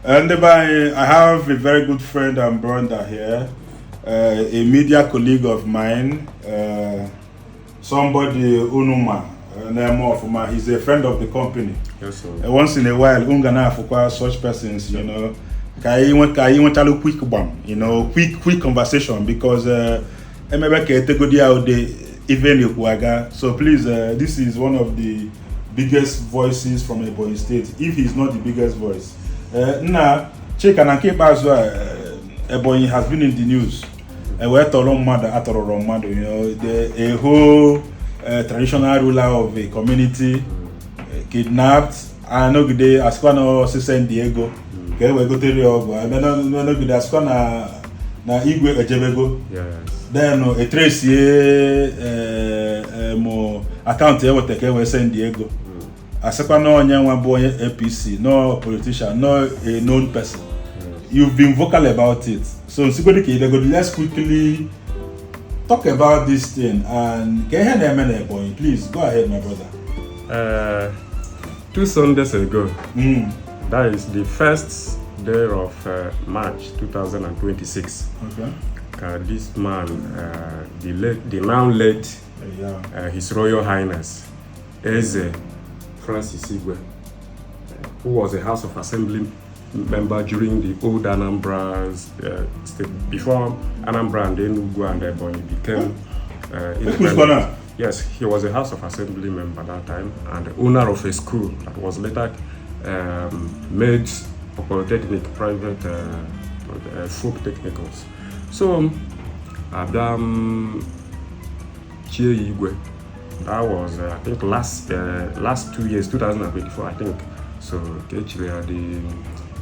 And I have a very good friend and brother here, a media colleague of mine, somebody Unuma, name of he's a friend of the company. Yes, sir. Once in a while, ungana for such persons, you know. Kai want a quick bomb, you know, quick conversation because so please, this is one of the biggest voices from Ebonyi State, if he's not the biggest voice. Now, Chika and Ebonyi has been in the news. We're talking about, you know, a whole traditional ruler of a community kidnapped. I know the Asquano San Diego. Okay, we go to the Asquana na Igwe Ejebego. Yes. Then a trace mo account here what take San Diego. Asquano Nyanwa boy APC, no politician, no a known person. You've been vocal about it. So let's quickly talk about this thing and please go ahead, my brother. 2 Sundays ago, that is the first day of March 2026. Okay. This man, the now late His Royal Highness Francis Igwe, who was a House of Assembly member during the old Anambra State, before Anambra and Enugu and Ebonyi became independent. Yes, he was a House of Assembly member at that time and the owner of a school that was later made a polytechnic, private folk technicals. So, Adam Igwe, that was I think last 2 years, 2024, I think. So, actually,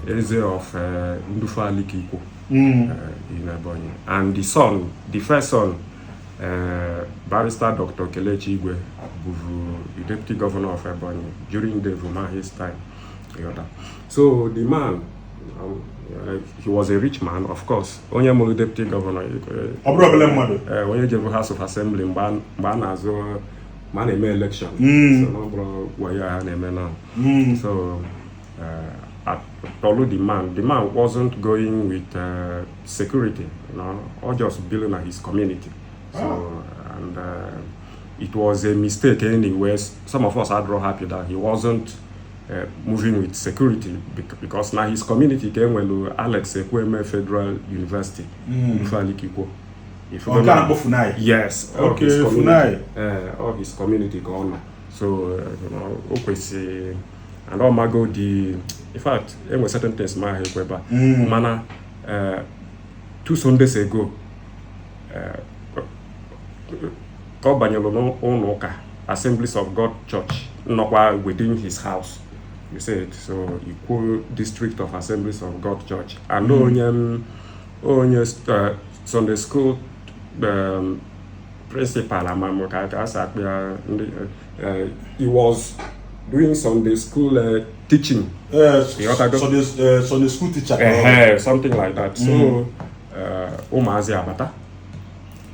the Eze of Ndufa Likiko in Ebonyi, and the first son. Barrister Dr. Kelechi Igwe, the deputy governor of Ebonyi during the his time. So the man, he was a rich man, of course. Onye mo deputy governor. Onye House of Assembly man election. So no bro So the man wasn't going with security, you know, or just building his community. So, and it was a mistake anyway. Some of us are draw happy that he wasn't moving with security because now his community came when Alex Ekweme Federal University. Yes. Okay, of his community gone. So, you know, and all my go in fact, there were certain things my mana 2 Sundays ago. Assemblies of God Church, not within his house. You said so. Equal district of Assemblies of God Church. And Sunday school principal. He was doing Sunday school teaching. Sunday school teacher. Something like that. So, Omazi Abata.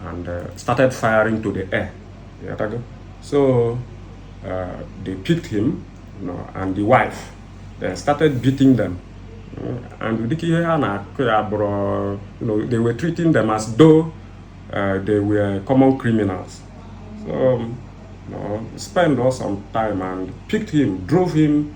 And started firing to the air. So they picked him, you know, and the wife. They started beating them, and you know, they were treating them as though they were common criminals. So you know, spent some time and picked him, drove him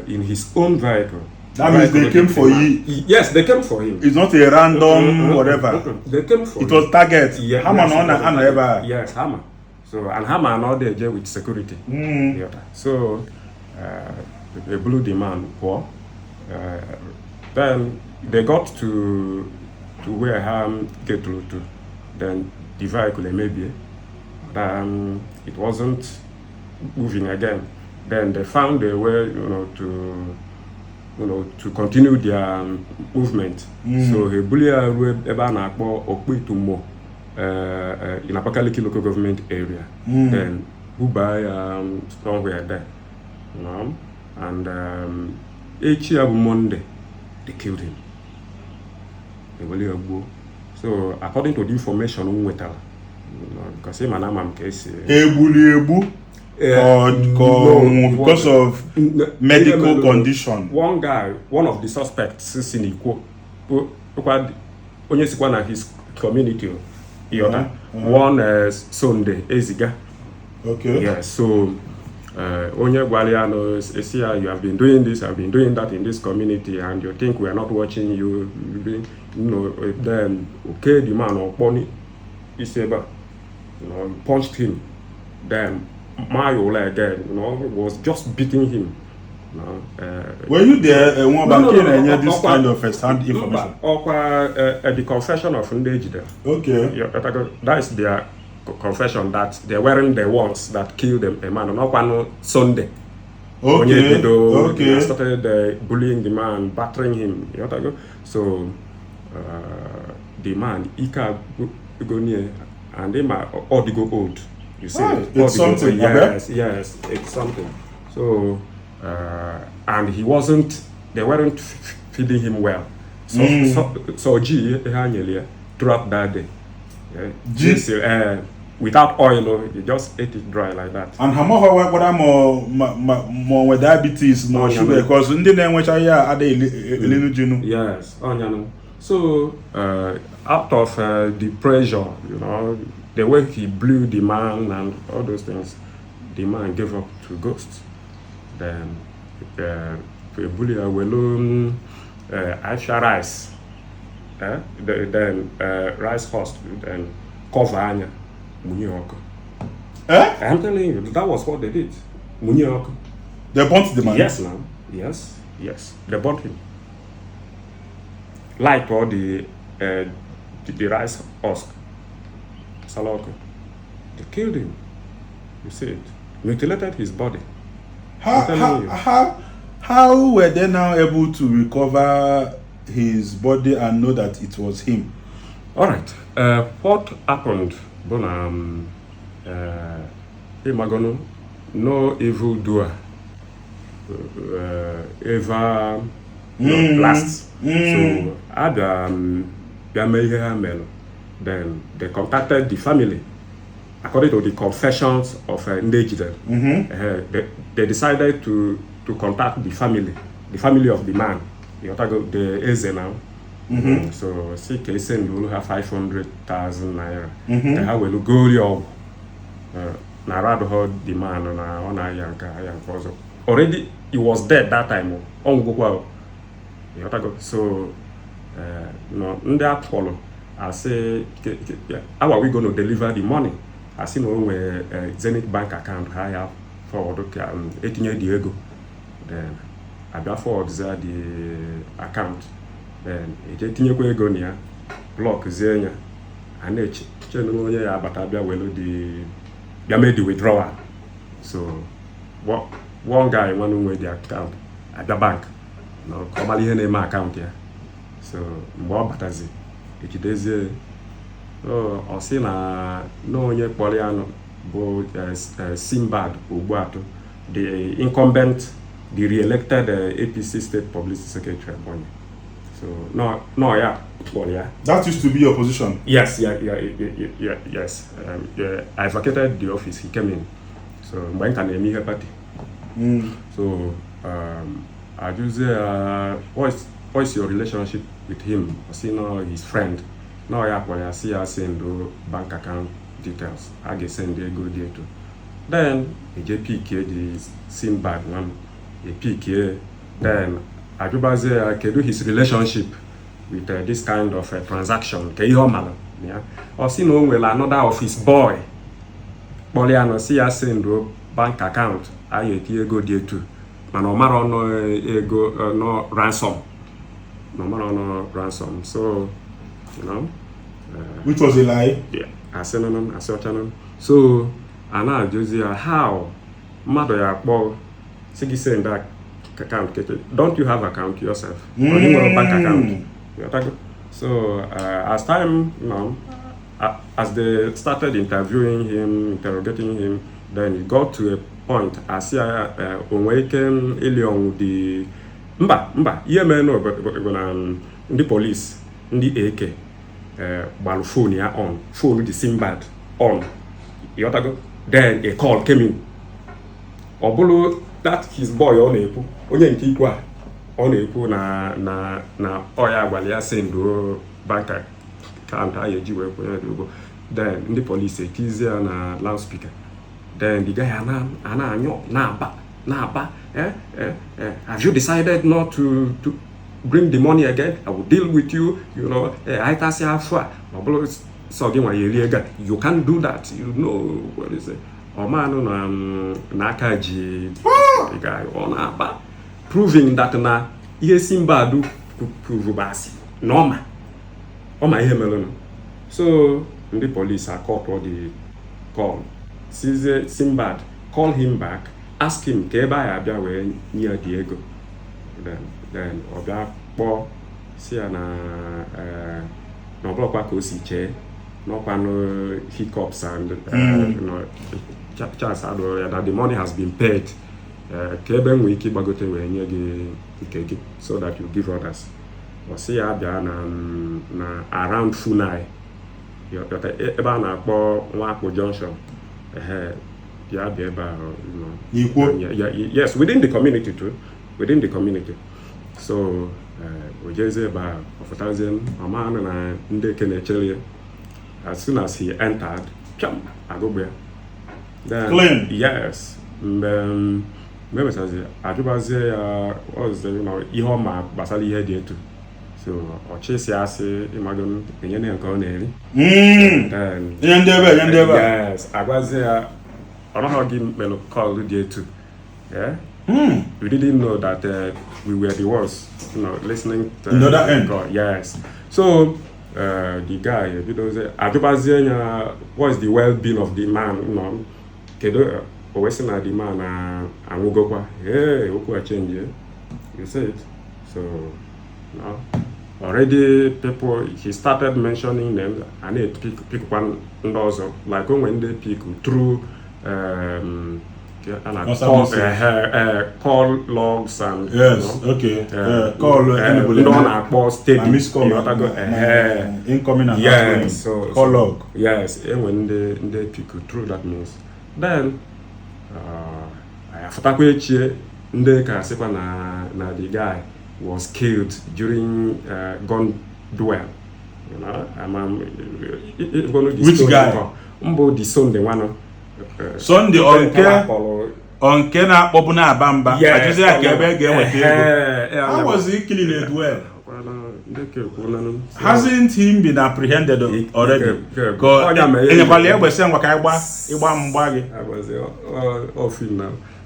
in his own vehicle. That means they came for you. Yes, they came for him. It's not a random whatever. They came for him. It was target. Yeah, Hammer. Yes, Hammer. So, and Hammer not there with security. Yeah. So, they blew the man poor. Then they got to where Ham get to. Then the vehicle maybe. It wasn't moving again. Then they found a way, to continue their movement. So he bullied Okpitumo in Abakaliki local government area. Then Bubai somewhere there. You know? And each year Monday they killed him. So according to the information we tell, because him and case because of medical condition. One guy, one of the suspects, onye sikwa na his community, one Sunday eziga. Okay. Yeah, so onye gwaliano say you have been doing this, I've been doing that in this community, and you think we are not watching you, then okay, the man Okponi Iseba, punched him. Then Mayo again, was just beating him. Were you there, Nwoba, this kind of first-hand information? At the confession of Ndejide. Okay. Yeah, that is their confession that they weren't the ones that killed them, a man. Not one Sunday. Okay. They started bullying the man, battering him. So the man, Ika go near, and they might all go old. You see, it's something. Yes, it's something. So, and he wasn't. They weren't feeding him well. So G throughout that day. Without oil, he just ate it dry like that. And how more with diabetes, more sugar, because yes, so out of the pressure, the way he blew the man and all those things, the man gave up to ghosts. Then bully Aisha rice, then rice host, then cover Anya Munioko. I'm telling you, that was what they did. Munioko. They burnt the man. Yes, now. Yes. They burnt him. Like all the rice husk. Saloko. They killed him. You see it. Mutilated his body. How were they now able to recover his body and know that it was him? All right. What happened? Imagono, no evil doer ever lasts. So then they contacted the family. According to the confessions of Ndejide, they decided to contact the family of the man. The Eze now. So CK will have 500,000 naira. They have will go your Narado the man on Ayanka. Already he was dead that time. So no follow. I say, how are we going to deliver the money? I see no Zenith bank account I have for 18 Diego. Then I got forward the account. Then it go near block Zenia and it ya but I made the withdrawal. So one guy one way the account at the bank. No commonly name account here. So more batazi. It is or see na no onye Poliano bo Simbad Ubuato, the incumbent, the re-elected APC State Publicity Secretary Ebonyi. So yeah. That used to be your position. Yes. Yes. I vacated the office. He came in. So when can I party? So I just what's your relationship with him? I see now his friend. Now I see I send the bank account details. I get send the go there too. Then the JPK the Simbad one, a PK. Then I do his relationship with this kind of transaction. Yeah. Or see no well another of his boy. Poliano see I send the bank account. I go there too. Man, no matter no ransom. No matter no ransom. So which was a lie. Yeah. I said no. So and now Josie how mother ya Sigi saying that account. Don't you have account yourself? Or you have a bank account? So as time as they started interviewing him, interrogating him, then it got to a point as awaken Elion the Mba, the police, the AK, phone with the Simbad on. Then a call came in ọ bụrụ that his boy ọ na-ekwu onye nke ikwu a ọ na-ekwu na ọya agwala ya sendo bank account a eji wee kwenye dị ụgwọ. Then ndị polisi etizie ya na loudspeaker. Then the guy ana-anyọ na-aba have you decided not to bring the money again? I will deal with you, you know. I tasị afọ a ọ bụrụ sọ gị nwa eri ego, you can't do that, you know what is it. Ọmanụ na aka ji the guy ọ na-aba, proving that na ihe Simbad prove basi na ọma ihe mere. So ndị police akọtọ the call, size Simbad, call him back, ask him ka ebe a abịa wee nye dị ego. Then ọ bịa kpọọ si ya na ọbụlọkwa ka o si chee n'ọkwanụ hiccups and chance adụrụ ya that the money has been paid, ka ebe nwee ike ịgbagote wee nye gị nke gị so that you give others. Ọ si ya bịa na around Funai ebe a na-akpọ Nwakpo Junction, ya bịa ebe ahụ, yes, within the community too, within the community. So ojeze ebe ahụ ọfụtazie ọmanụ na ndị kenechere. As soon as he entered, agụgbe. Clean. Yes. Mgbe ajụbazie ya ihe ọma gbasara ihe dị etu. So ọchịsị asị ịmago enye na nke ọ na-eri. Ihe ndị ebe. Yes. Agwazie ya ọnọghọ gị melụ call dị etu. Yeah. We didn't know that we were the ones, you know, listening to another end. Yes. So the guy, you know, what is the well-being of the man? You know, kedo always na the man angugokwa. Hey, oku a change. You say it. So, you know, already people he started mentioning them, and they pick one also like when they pick through call logs and yes, you know, okay, call anybody. Call steady. Miss call, incoming and outgoing. So call log. Yes, and when they pick through that means then after ndị ka sịkwa na the guy was killed during gun duel. You know, which guy? Mbo the Sunday one. Sunday onke na-akpọbụ na-aba mba ajụzi ya ka ebe ga-enweta ego. How was he killing a duel? Hasn't he been apprehended already? Enyekwala ya egbesi ngwa ka ịgba mgba gị.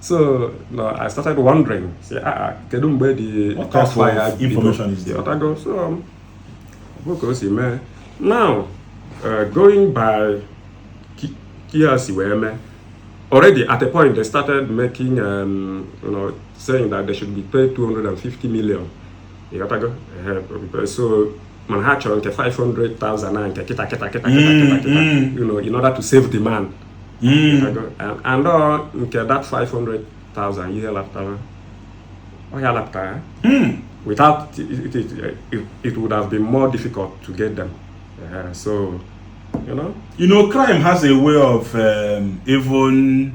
So no, I started wondering, kedu mgbe what type of information is there? So now going by Kiasi Weme, already at a point they started making you know, saying that they should be paid 250 million. You got to go. So Manhattan 500,000 and you know, in order to save the man. And that 500,000 year after, without it would have been more difficult to get them. So, you know, crime has a way of even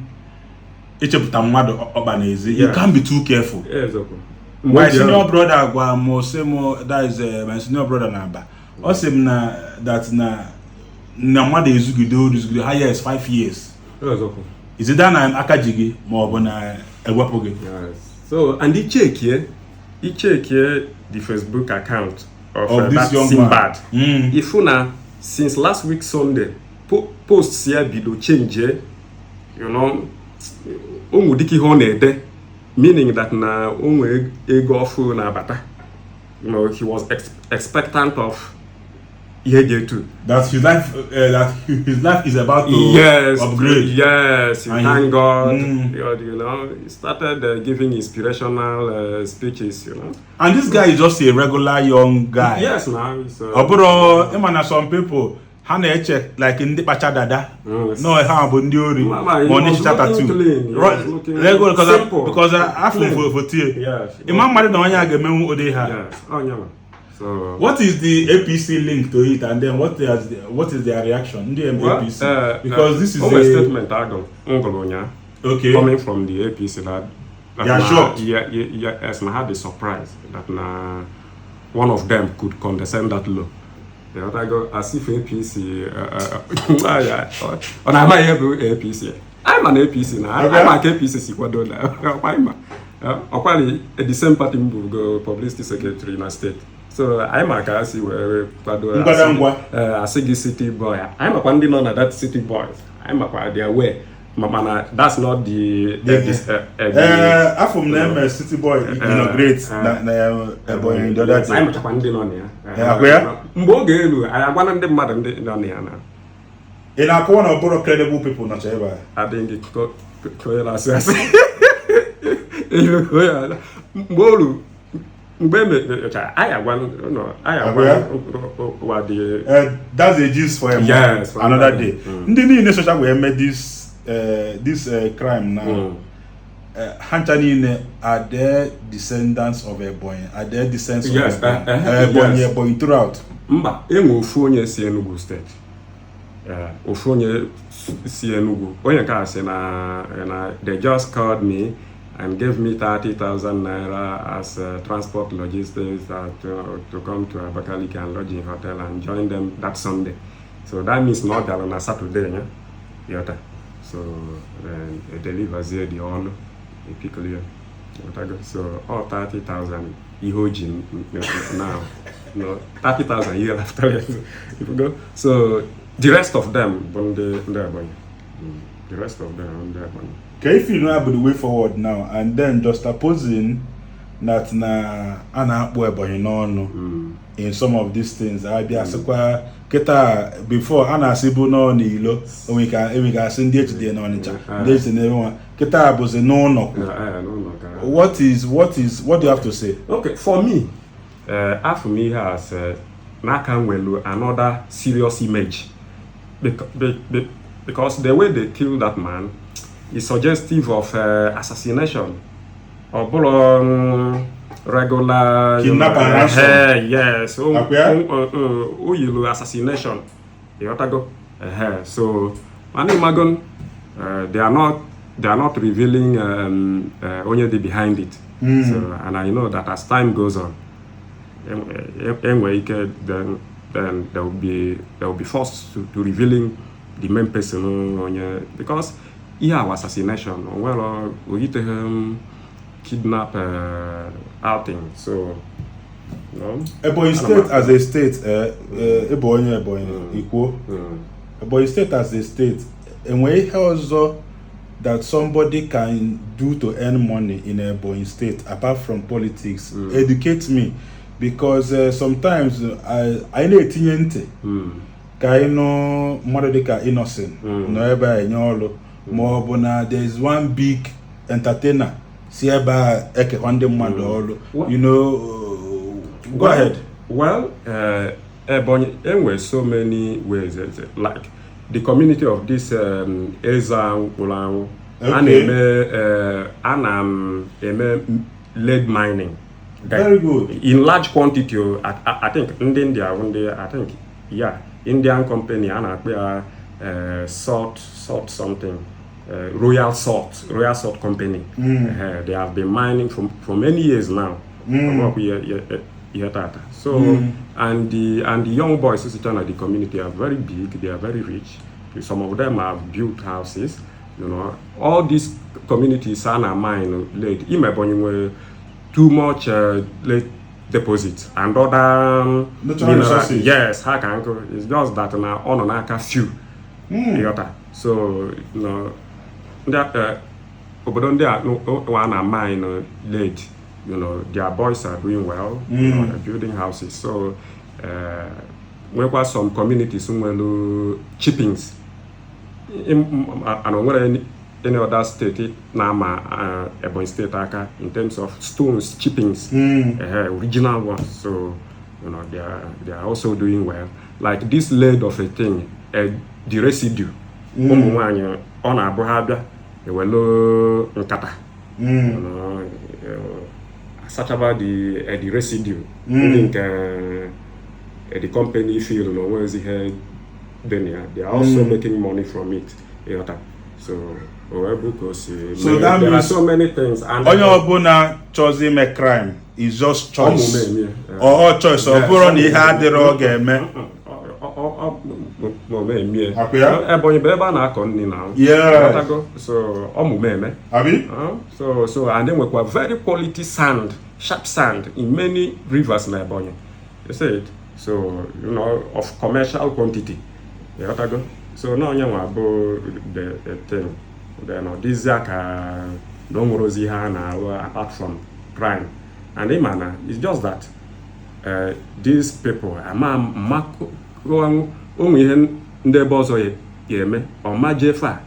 you can't be too careful. Yes, okay. My senior brother that is my senior brother Naba. Also that na mother is good higher is 5 years. Yes, okay. Is it that na akajigi more na ewapoge? Yes. So and he check here the Facebook account of this young Simbad. If una since last week Sunday posts here below change, you know, omudiki honede, meaning that na onwe ego ofu na bata. You know, he was expectant of too. That his life is about to upgrade. Yes, thank God. You know, he started giving inspirational speeches. You know, and this guy is just a regular young guy. Yes, man. Some people. Check like in the Pachadada. No, I have on the Ori. Money chapter 2. Because I have for tea. Yes. Imam married on Yagamu Odeha. Yes. Oh, yeah. So, what is the APC link to it, and then what is their reaction in the APC? Because this is a statement. I don't. Okay. Coming from the APC, that shocked. Yes, and I had the surprise that one of them could condescend that low. The other go as if APC. And I'm APC. I'm an APC now. I'm an APC Sikwado now. I'm the same party go publicity secretary in a state. So I'm a Kasi where a city boy. I'm a Pandino on that city boy. I'm a their way. Mama, that's not the I'm from them city boy inaugurate Ebonyi the other day. I'm a Pandino on here. Where? Mbogelu, I am one of the mother on here now. In a corner of both credible people, not ever. I think it got Assas. Mbolu. I have one, no, I have one. What the that's the gist for him. Yes, another day. In social we made this crime now. Hanchani are their descendants of Ebonyi? Are their descendants of Ebonyi throughout? Mba, Ofonye si Enugu State. Ofonye si Enugu. Onye ka say na they just called me and gave me 30,000 naira as transport logistics to come to Abakaliki and lodge in hotel and join them that Sunday. So that means not that on a Saturday, yeah. So then it delivers here the all clear. So all 30,000 Ihojin now. No, 30,000 year after year. If you go. So the rest of them on the The rest of them on their money. Okay, if you know about the way forward now, and then just opposing that na Ebonyi no in some of these things, I be asukwa keta before ana sibu no ni ilo o we can send it to the no ncha this in everyone keta was no. What do you have to say? Okay, for me after me has Nakanwelu another serious image because the way they kill that man is suggestive of assassination or regular kidnapping. Yes, assassination. So they are not revealing only the behind it. So, and I know that as time goes on, then there will be forced to revealing the main person because was assassination. Well, we hit him kidnap outing. So Ebonyi State as a state, Ebonyi equal. Ebonyi State as a state, and where also that somebody can do to earn money in Ebonyi State apart from politics. Educate me, because sometimes I know tinyente. Kaino Modeka innocent. No ever nyolo. More there is one big entertainer. Sieba eke wande mwado. You know. Go ahead. Well, Ebonyi so many ways. Like the community of this Eza Ulang and lead mining. Very good. In large quantity, I think in India, Indian company and salt something. Royal Salt Company. They have been mining for many years now. So and the young boys who sit on the community are very big. They are very rich. Some of them have built houses. You know, all these communities are mine late. Ebonyi too much late deposits and other minerals. Yes, it's just that now on a few. So you know. That one mine late, you know, their boys are doing well, you know, they're building houses. So we got some communities who chippings. I don't know any other state now Ebonyi State in terms of stones chippings, original ones. So you know they are also doing well. Like this lead of a thing, the residue. On a bohabia, they were low nkata. Such about the residue. I think the company feel where is the head then they are also making money from it. So Oebuko so there are so many things, and onye ọbụla chọzi ime crime is just choice or choice ọ bụrụ na ihe adịrọ ga-eme Ebonyi bụ ebe a na-akọ nri na so ọmụme eme so and then nwekwa very quality sand, sharp sand in many rivers na Ebonyi. You see it? So you know, of commercial quantity. So now onye nwa bụ the thing. Then this aka don't rozi ha na apart from crime. And imana it's just that these people ama onwe ihe ndị ebe ọzọ ya eme ọ ma jefa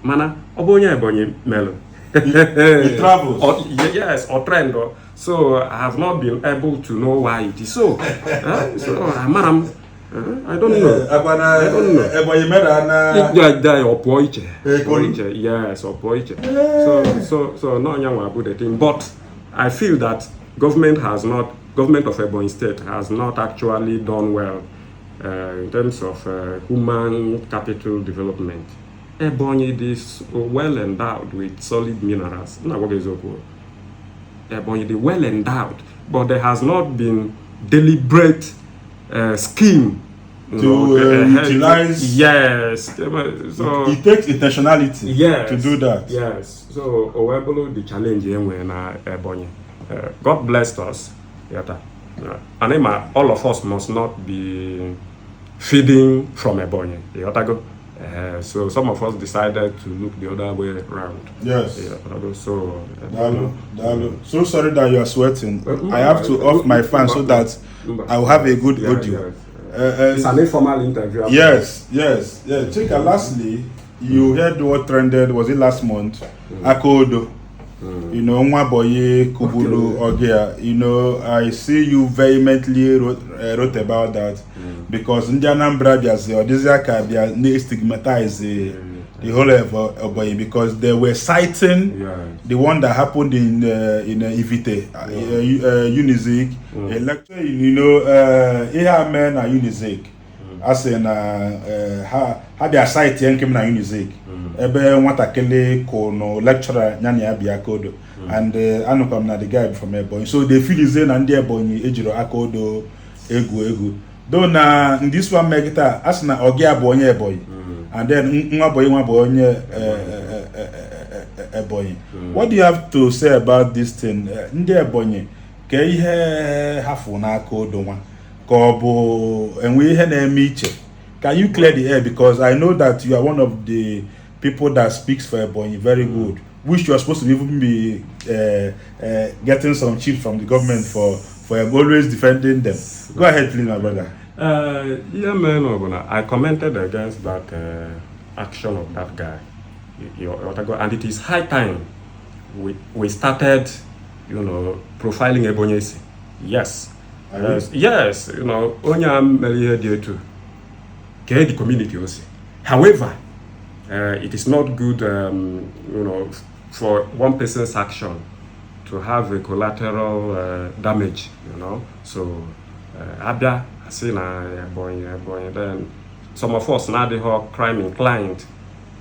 mana ọ bụ onye Ebonyi melo he travels. Yes, or trend. So I have not been able to know why it is so. So madam, I don't know. I don't know. Ebonyi mera na yes, opoiche. So no nyangwa about the thing, but I feel that government of Ebonyi State has not actually done well in terms of human capital development. Ebonyi is well endowed with solid minerals. Ebonyi is well endowed, but there has not been deliberate scheme to utilize. Yes, so it takes intentionality to do that. Yes, so Owebolo the challenge when Ebonyi. God blessed us. And all of us must not be feeding from Ebonyi. So some of us decided to look the other way around. Yes. So so sorry that you are sweating. I have to off my fan so that I will have a good audio. It's an informal interview. Yes. Chika, lastly, you heard what trended, was it last month? Akodo. You know, Nwaboye Kubulu Ogea. You know, I see you vehemently wrote about that because in Anambra they stigmatize the whole of Ebonyi because they were citing the one that happened in Ivite, Unizik, lecture. You know, here men are Unizik. As in, how they are citing him na Unizik. Ebe nwatakele kono lecturer nyani abiakodo and anukwam na the guy from Ebonyi, so they feel is na ndị Ebonyi ejiro akodo egwu though na in this one megita as na ogi abonye Ebonyi and then nwa boy onye Ebonyi. What do you have to say about this thing? Ndị Ebonyi ke ihe hafu na akodo nwa ka obo enwe ihe na-eme iche. Can you clear the air, because I know that you are one of the people that speaks for Ebonyi very good, which you are supposed to even be getting some chips from the government for always defending them. Go ahead, please, my brother. Yeah, man, I commented against that action of that guy, and it is high time we started, you know, profiling Ebonyi. Yes, yes, you know, Onya Meli here too. The community also. However, it is not good, you know, for one person's action to have a collateral damage, you know. So, Abia, I see na boy, then some of us now they are crime inclined,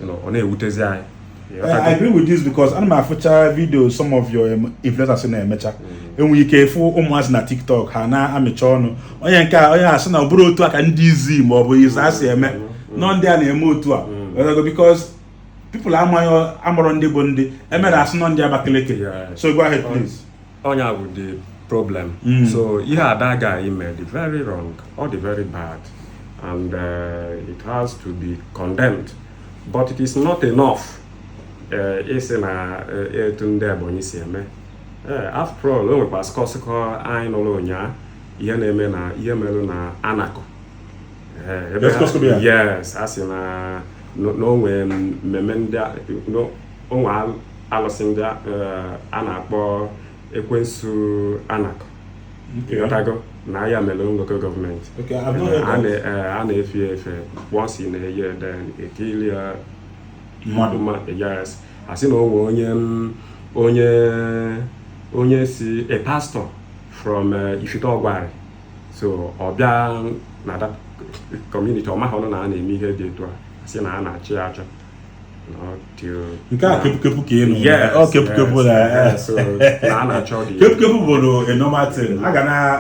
you know, on a utezi. I agree with this because on my future video, some of your influencers in the mecha, and we careful almost na TikTok, Hana Amichono, Oyanka, Oyasana, bro, to a candizi, Mobo is as a man, non there anymore to because people are on the bondi, and as non the Abakaleke. So go ahead, please. Onya with the problem. So yeah, that guy he made it very wrong, or the very bad, and it has to be condemned, but it is not enough. Ese na etunde Ebonyi si eme. After all, o nwekwa skọsịkọ anyị nụrụ ụnyaa ihe na-eme na ihe mere na Anako. Yes, asị na n'onwe mmemme ndị onwe alụsị ndị a na-akpọ ekwensu Anako. Yotago na ya mere local government. Okay, I've not heard that. A na-efe once in a year, then a kill yes, I see no onye si a pastor from Ifitogwari. So Obia na that community or Mahono na eme ihe dị etu a, si na a na-achị achọ. You can't keep yes, oh, keep so a normal thing.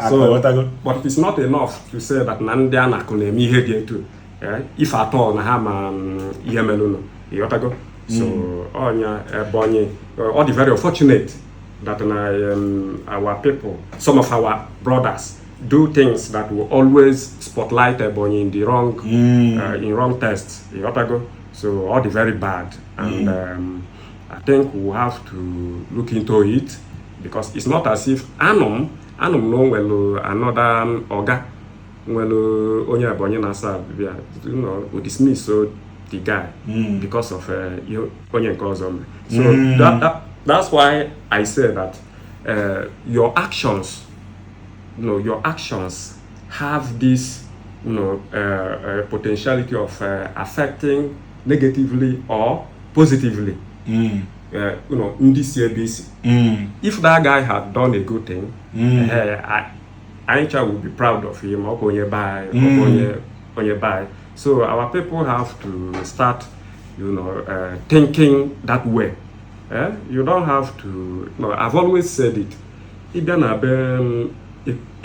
So, but it's not enough to say that Nandiana Kunemi here too. If at all, Nahama Yemeluno, Yotago. So, Ebonyi, all the very fortunate that our people, some of our brothers, do things that will always spotlight Ebonyi in the wrong, in wrong tests. Yotago. So all the very bad, and I think we'll have to look into it, because it's not as if Anum no well another Oga well onye Ebonyi Nasa we dismiss so the guy because of onye Nkozome. So that's why I say that your actions, your actions have this potentiality of affecting negatively or positively. In this CBC. If that guy had done a good thing, I would be proud of him. So our people have to start, thinking that way. You don't have to. I've always said it. If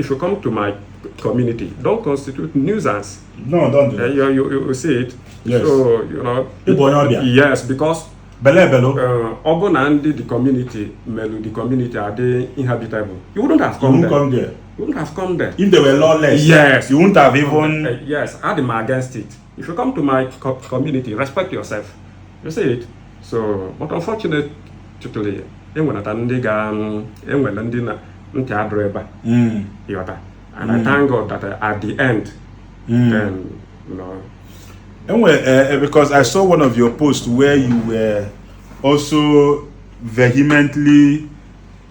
you come to my community, don't constitute nuisance. No, don't do that. You see it. Yes. So, yes, because Ogun and the community are they inhabitable. You wouldn't have come there. You wouldn't have come there. If they were lawless, yes, you wouldn't have even. Yes, I'm against it. If you come to my community, respect yourself. You see it. So, but unfortunately, and I thank God that at the end, then Anyway, because I saw one of your posts where you were also vehemently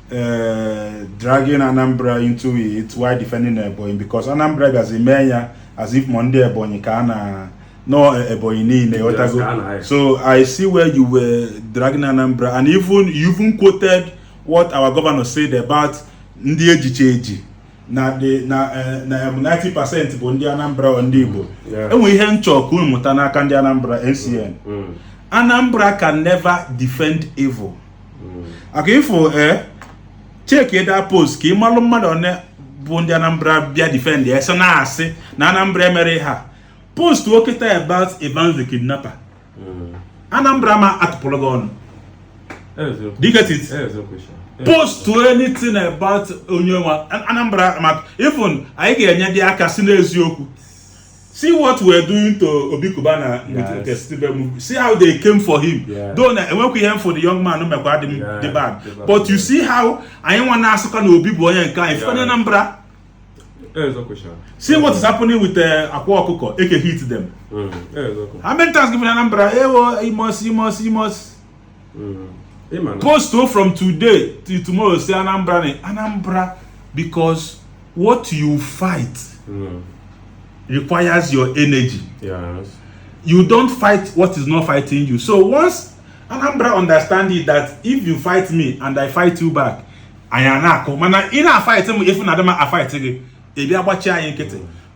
dragging Anambra into it while defending Ebonyi, because Anambra as a mayor, as if Monday Ebonyi kana no Ebonyi. So I see where you were dragging Anambra, and you even quoted what our governor said about Ndi Ejicheji. Na 90% bụ ndị Anambra ndị Igbo. Enwe ihe nchọkụ mmụta n'aka ndị Anambra NCN. Anambra can never defend evil. Aka ifo check that post ka ịmalụ mmadụ one bụ ndị Anambra bịa defend ya so na asị na Anambra emere ha. Post okita about Evans the kidnapper. Anambra ma atụpụrụ gị ọnụ. Do you get it? Post to anything about Onyewa and Anambra, even I get any aka sineziokwu. See what we're doing to Obi Kubana with the Stibel movie. See how they came for him. Don't when we came for the young man, no matter the bad. But you see how I want to ask Obi Boy and Kai for Anambra. See what is happening with Akwa Okoko. Eke hit them. How many times given Anambra? He must. Post from today to tomorrow say Anambra because what you fight requires your energy. Yes. You don't fight what is not fighting you. So once Anambra understand it that if you fight me and I fight you back, I am not in a fight if I fight again.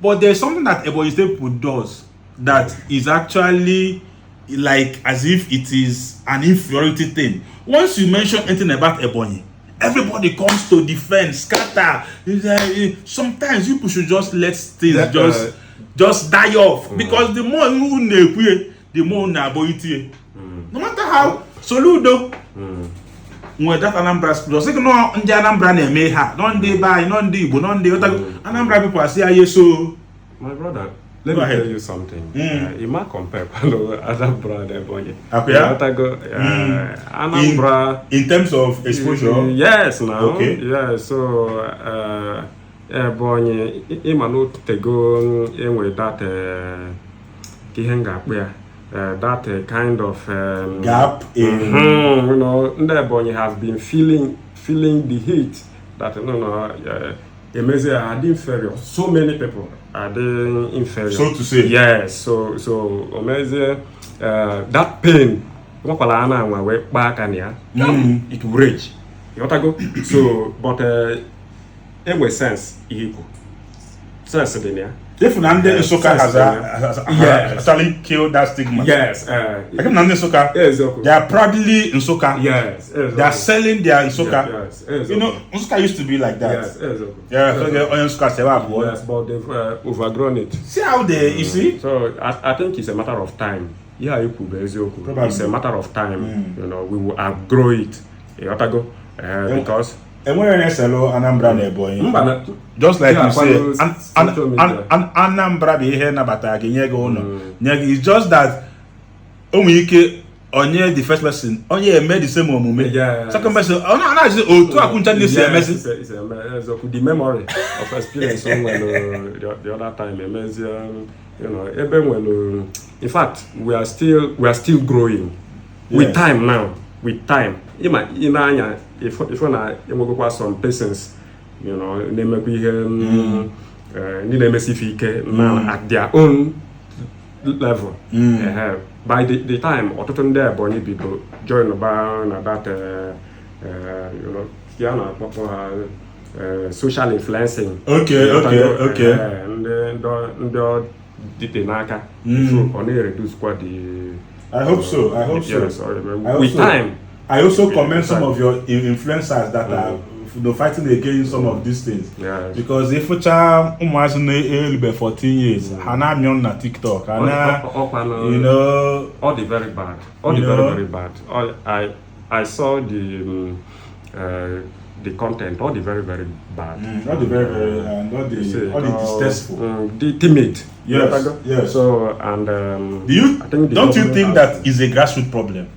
But there's something that Ebonyi State does that is actually like as if it is an inferiority thing. Once you mention anything about Ebonyi, everybody comes to defend, scatter. Sometimes people should just let things just die off, because the more you know, the more Naboiti. No matter how Soludo, when that Anambra school, say no, Anambra name ha, non de buy, non de, but non de. Anambra people say so. My brother. Let me tell you something. You might compare Anambra and Ebonyi. Anambra in terms of exposure. Yes, now. Okay. Yeah. So Ebonyi, imanu tego enwe that that kind of gap in. Ebonyi has been feeling the heat that Emeze are inferior. So many people are they inferior. So to say. Yes. So Emeze, that pain, it will rage. You want to go? So, but anyway, sense equal. Sense If Nande Soka has actually killed that stigma. Yes. Like Nande Soka, they are proudly in Soka. Yes. They are selling their Soka. Yes. You know, Soka used to be like that. Yes. Yeah, so the onion Soka. Yes, but they've overgrown it. See how they, you see? So I think it's a matter of time. Yeah, it's a matter of time. You know, we will outgrow it. Because. And when I say Anambra and Ebonyi, just like you say, Anambra be here na batagi nyego no. It's just that Omike onye the first person onye made the same omume. Second person, na say o to akunta ni say message. The memory of experience the other time you know, even when in fact we are still growing with time now. With time, if some persons, you know, they may be now at their own level. By the time Ototon there, Bonnie people join the bar and that you know, social influencing. Okay. And did the naka only reduce quite the. I hope so. Yes, with time. I also commend some of your influencers that are fighting against some of these things. Yes. Because if you are 14 years, Hana on na TikTok, you know, all the very bad, very bad. I saw the content, all the very bad, all the very and all the distasteful, the timid. Yes. So and don't you think that is a grassroots problem?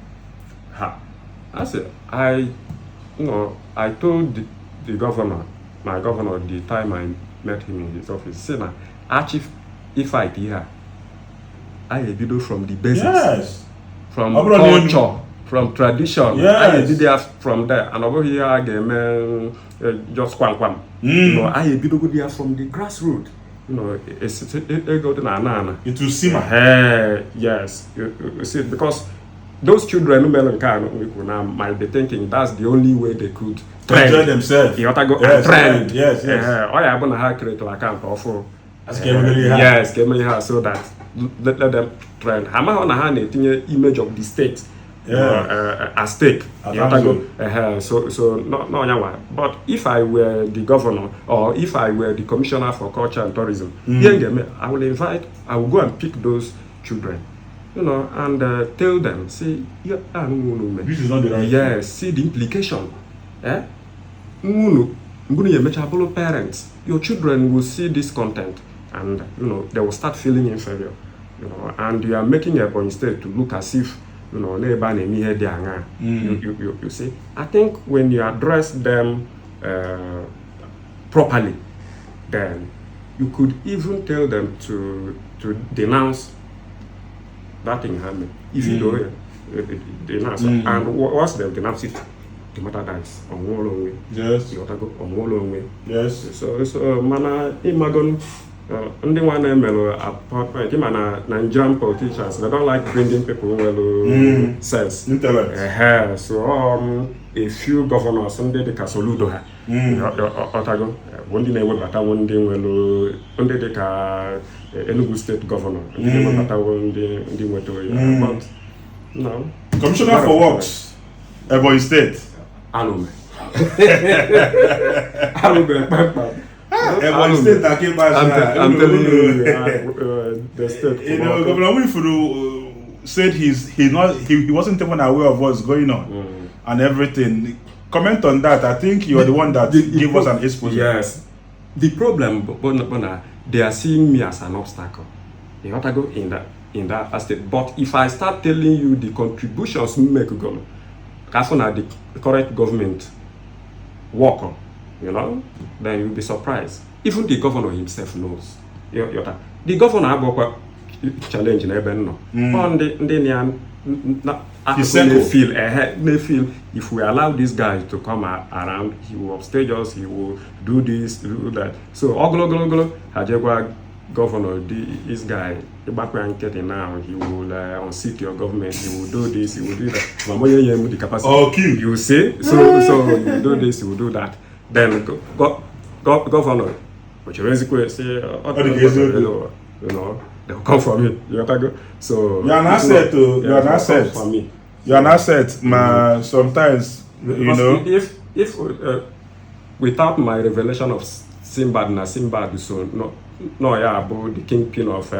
I told the governor, my governor, the time I met him in his office, said, if I here, I video from the basics, from culture, from tradition. I did there from there, and over here I just kwam. You know, I video there from the grassroots. You know, it will simmer. Yes, you see, because those children who might be thinking that's the only way they could enjoy themselves. You have to go and trend. Yes. I have to create an account also. Yes, so that let them trend. I'm on a image of the state. At stake. So no. But if I were the governor or if I were the commissioner for culture and tourism, I will go and pick those children, you know, and tell them, see, this is not the right thing. Yes, see the implication. Parents, your children will see this content, and you know they will start feeling inferior, you know, and you are making Ebonyi State to look as if, you know, you see. I think when you address them properly, then you could even tell them to denounce that thing happening. If you don't denounce, and once they denounce it, the matter dies on one long way. Yes. You have to go on one long way. Yes. So mana imagon. Ndị nwa na-emelu appointment, na Nigerian politicians, they don't like bringing people with sense. Intellect. So a few governors, ndị dịka Soludo ha, ọtago, ndị na-ewebata ndị dịka Enugu State governor, ndị na-ewebata ndị nwetara ya. But no. Commissioner for Works, Ebonyi State. Anume. Ebonyi State, I'm telling you, the state. You know, Governor Wilfred said he wasn't even aware of what's going on and everything. Comment on that. I think you're the one that gave us an exposure. Yes. The problem, they are seeing me as an obstacle. You have to go in that aspect. But if I start telling you the contributions we make, the correct government work on, you know, then you'll be surprised. Even the governor himself knows. The governor have a challenge in Ebonyi. They feel if we allow this guy to come around, he will upstage us, he will do this, do that. So Hajegwa governor, this guy, now he will unseat your government, he will do this, he will do that. The capacity. Okay. You see? So he will do this, he will do that. Then governor But you basically say, you know, they'll come for me. You know, so you're an asset to you're an asset for me. You're an asset, sometimes you know. If without my revelation of Simbad, so no, yeah, about the kingpin of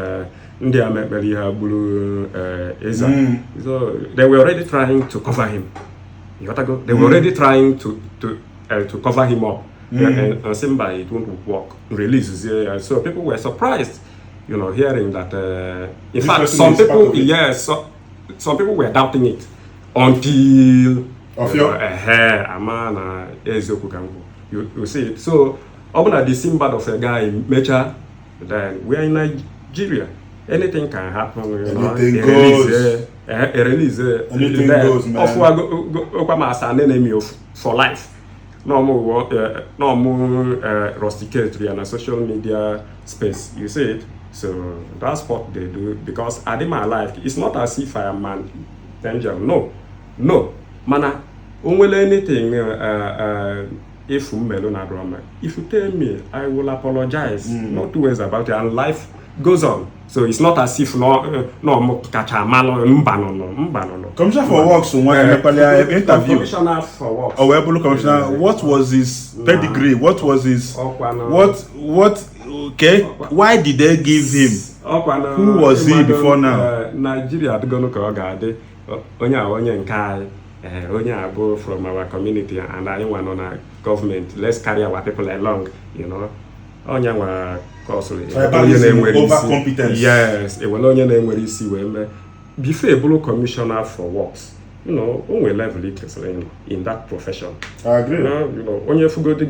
India, so they were already trying to cover him. You got to go. They were already trying to cover him up, and Simba, it won't work. Release, so people were surprised, you know, hearing that. In fact, some people, some people were doubting it until you see it. So, open the Simba of a guy in Mecha, then we are in Nigeria. Anything can happen. Anything goes. Anything goes, man. As an enemy for life. No more rusticatory and a social media space. You see it? So that's what they do. Because at my life, it's not as if I am an angel. No. Mana, only anything if you tell me, I will apologize. Not two ways about it, and life goes on. So it's not as if no Commissioner for Works interview. Commissioner for Works. Commissioner, what was his pedigree? What was his okay? Why did they give him? Who was he before now? Nigeria from our community, and I want on a government. Let's carry our people along, you know. Overcompetence. Yes, it will only name where you see before a commissioner for works, you know, only level it in that profession. I agree. You know, when you go to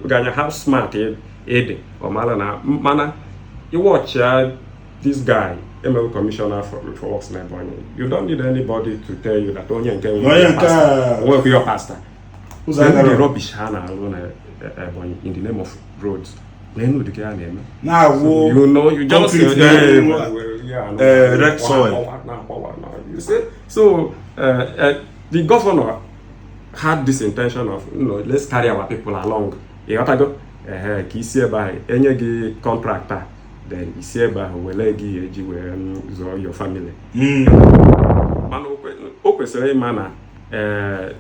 get how smart it or mana, you watch this guy, ML commissioner for works in Ebonyi. You don't need anybody to tell you that only can work with your pastor. Who's the rubbish alone? In the name of roads. Now, you know, you just red soil. You see? So the governor had this intention of, you know, let's carry our people along. You got to go. By any contractor, then you see by your family.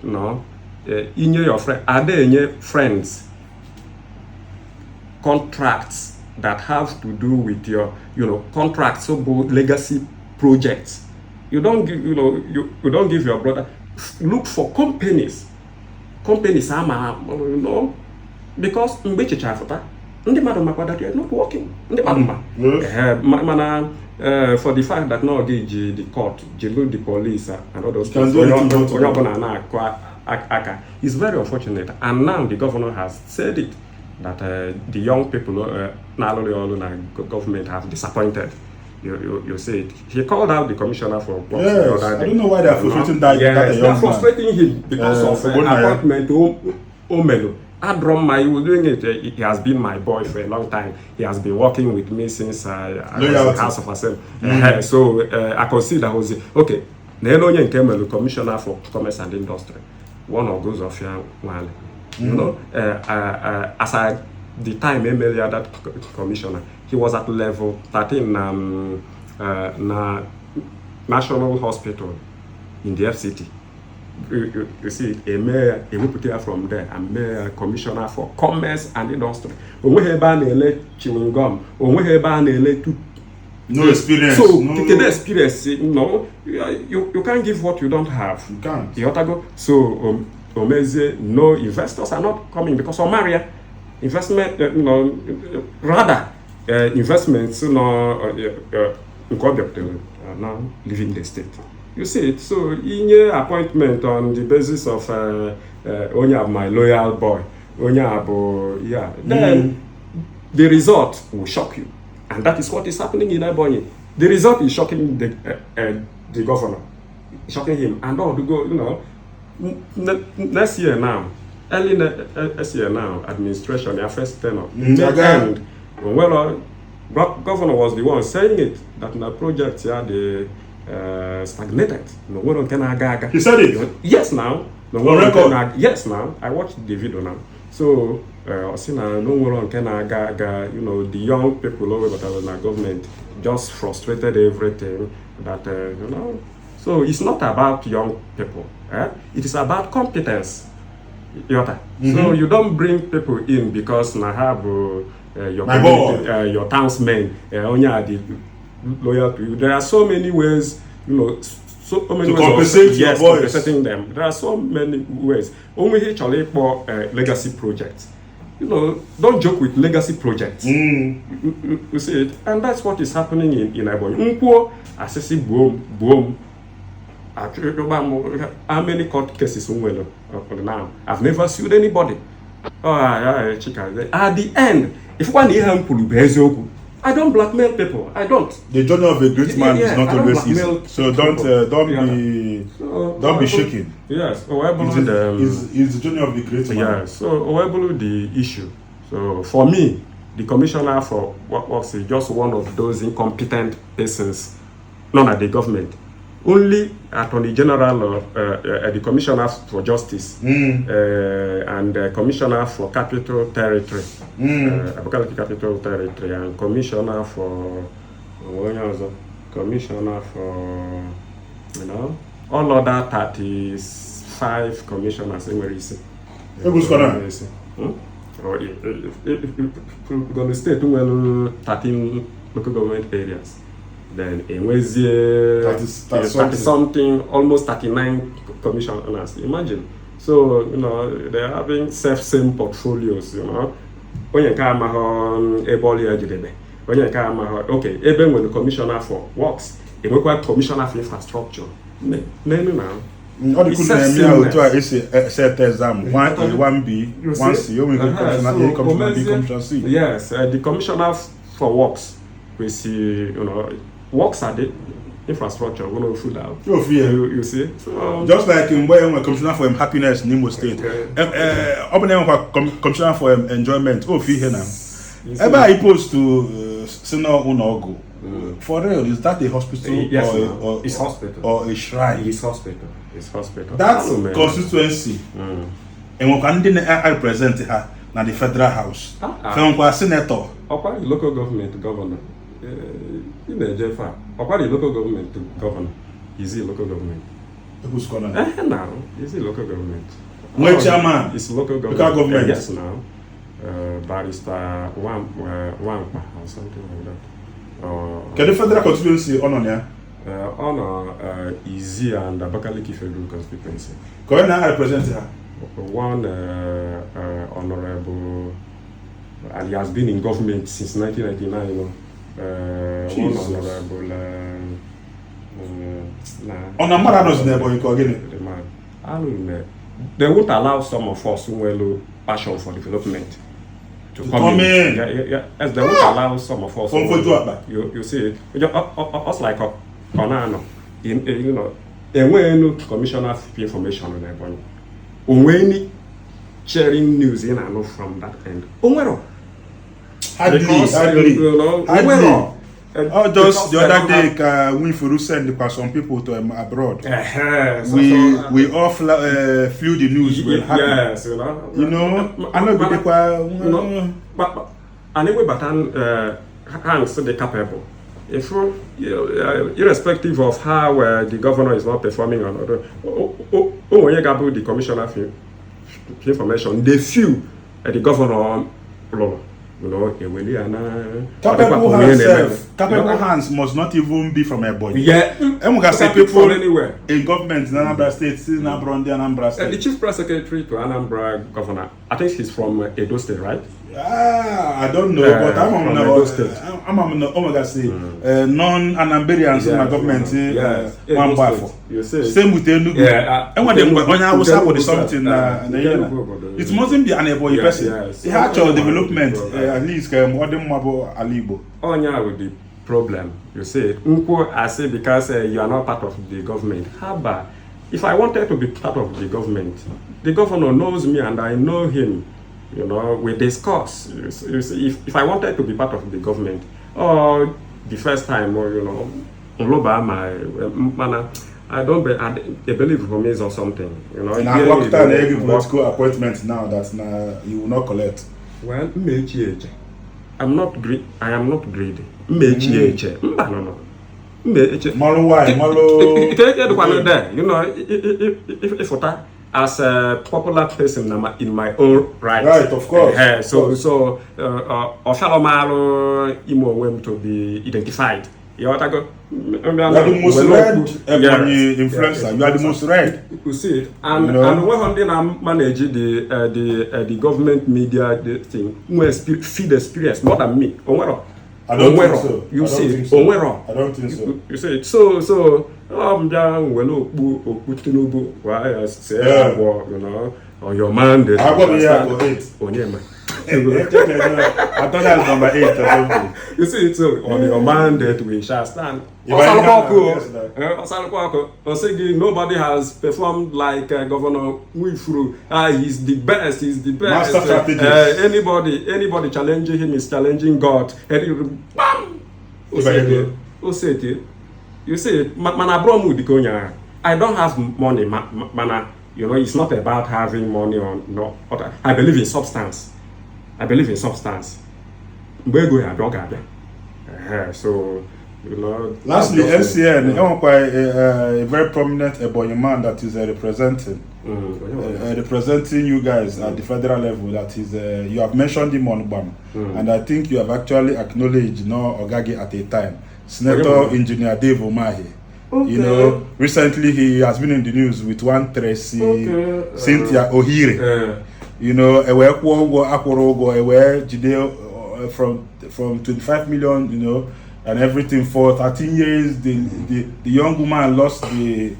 No. In your friend, are there any friends? Contracts that have to do with your, you know, contracts, so both legacy projects. You don't give, you know, you don't give your brother. Look for companies, you know, because in which that you're not working. For the fact that now the court, the police, and all those things, it's very unfortunate. And now the governor has said it, that the young people, not only government, have disappointed. You see it. He called out the commissioner for works. Yes, I don't know why they are frustrating that. Yes, they are frustrating him because of appointment Omelo. Adroma, he was doing it. He has been my boy for a long time. He has been working with me since I was in the House of Assembly. So I consider that was okay. Nelonya Nkemelu, commissioner for commerce and industry. One of those of you, you know, as I the time MLA that commissioner, he was at level 13 National Hospital in the FCT. You see, a mayor, a deputy from there, a mayor, commissioner for commerce and industry. No experience. So, no experience. No, you can't give what you don't have. You can't. You have to go. So, no investors are not coming because Omaria investment, rather investments, now leaving the state. You see it. So in your appointment on the basis of Onya, my loyal boy, Onya, then the result will shock you, and that is what is happening in Ebonyi. The result is shocking the governor, shocking him, and all to go, next year now, early next year now, administration, their first tenure, and well, governor was the one saying it that the project they stagnated. No one can. He said it. Yes, now. Yes, now. I watched the video now. So the young people over the government just frustrated everything that so it's not about young people, it is about competence. So you don't bring people in because now have your townsmen only are the loyal to you. There are so many ways, so many ways compensate your boys. Compensating them. There are so many ways. Only actually for legacy projects. Don't joke with legacy projects. You see it, and that's what is happening in Ebonyi. Boom. How many court cases now? I've never sued anybody. Chika. At the end, if one I don't blackmail people. I don't. The journey of a great man is not always easy. So don't be shaken. Yes. It's the journey of the great man. Yeah. So the issue. So for me, the commissioner for works is just one of those incompetent persons, not at the government. Only Attorney General, the Commissioner for Justice, and the Commissioner for Capital Territory, Capital Territory, and Commissioner for all other 35 commissioners. Who's gonna? The state 13 local government areas. Then in Wezie, 30 something, almost 39 commissioners. Imagine. So, they're having same portfolios, When you come on okay, even when the commissioner for works, it requires commissioner for infrastructure. No. All the set exam 1A, 1B, 1C. Commissioner C. Yes, the commissioner for works, we see, works at the infrastructure, you see. So, just like in where I'm commissioner for happiness in Nimo State, commissioner for enjoyment. Here now. Ever I post to Sino Unogo. For real, is that a hospital or it's hospital or a shrine? It's hospital. That's constituency. And I present her na the federal house. Senator. The local government governor. The local government governor. Is he local government? Who's gonna? Now, is he local government? Where chairman? It's local government. Yes, now. Barrister Dr or something like that. Can the federal constituency on there? Easy and Abakaliki federal constituency. Can I represent her? One honorable, and he has been in government since 1999. One honorable. Anambra knows never you again. They won't allow some of us who have passion for development to come in. Yes, they won't allow some of us. You see, us like Konano, commissioner of information on Ebonyi. When sharing news in and from that end. Just the other day, Winfuru sent some people to abroad. We all flew the news. Yes, I know but anyway, but hands the capable. If irrespective of how the governor is not performing or not, the commissioner of information, they feel the governor. Capable hands must not even be from Ebonyi. Yeah, say people anywhere in government in Anambra State, Anambra State. The chief press secretary to Anambra governor, I think he's from Edo State, right? I don't know, but I'm on non-Anambarians in my government. One by four. Same with Enugu. And when I was out with something, it mustn't be an Ebonyi person. He had your development, at least more than Mabo Alibo. Onya with the problem, you say, I say because you are not part of the government. Haba, if I wanted to be part of the governor knows me and I know him. We discuss. You see, if I wanted to be part of the government, or the first time, or I don't believe for me or something. And I worked on every political appointment now that you will not collect. Well, I'm not greedy. I am not greedy. No. Malo why? Malo. You know, if as a popular person in my own right. Right, of course. So Oshalomalo Imo went to be identified. You are the most read Ebonyi influencer. You are the most read. You see it, and when I manage the government media thing, feed experience more than me. I don't think so. You see it. I don't think so. You see it. So down when Tinubu, why say you know, or your man. I got me here for 8. Oh yeah, man. I thought that was number 8 or something. You see it, so on your mandate we shall stand. Nobody has performed like Governor Wifru. He's the best. He's the best. Master strategist. Anybody challenging him is challenging God. Bam! You see it. I don't have money. You know, it's not about having money or no. I believe in substance. So, you know. Lastly, MCN, a very prominent Ebonyi man that is representing you guys at the federal level. That is, you have mentioned him on BAM, and I think you have actually acknowledged Ogagi at a time. Senator Engineer Dave Umahi. Okay. You know, recently he has been in the news with one Tracy Cynthia Ohire. You know, from 25 million, you know, and everything for 13 years. The young woman lost the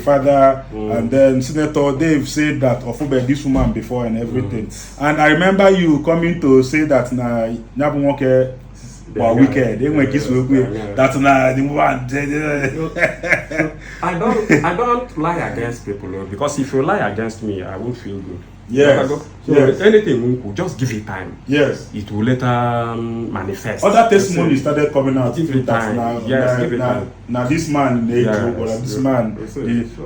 father, and then Senator Dave said that Ofube this woman before and everything. And I remember you coming to say that Nyabumoke wicked. That's the one. I don't lie against people, because if you lie against me, I won't feel good. Yes. Anything, just give it time. Yes. It will later manifest. Other testimony started coming out. Give it time. Now this man,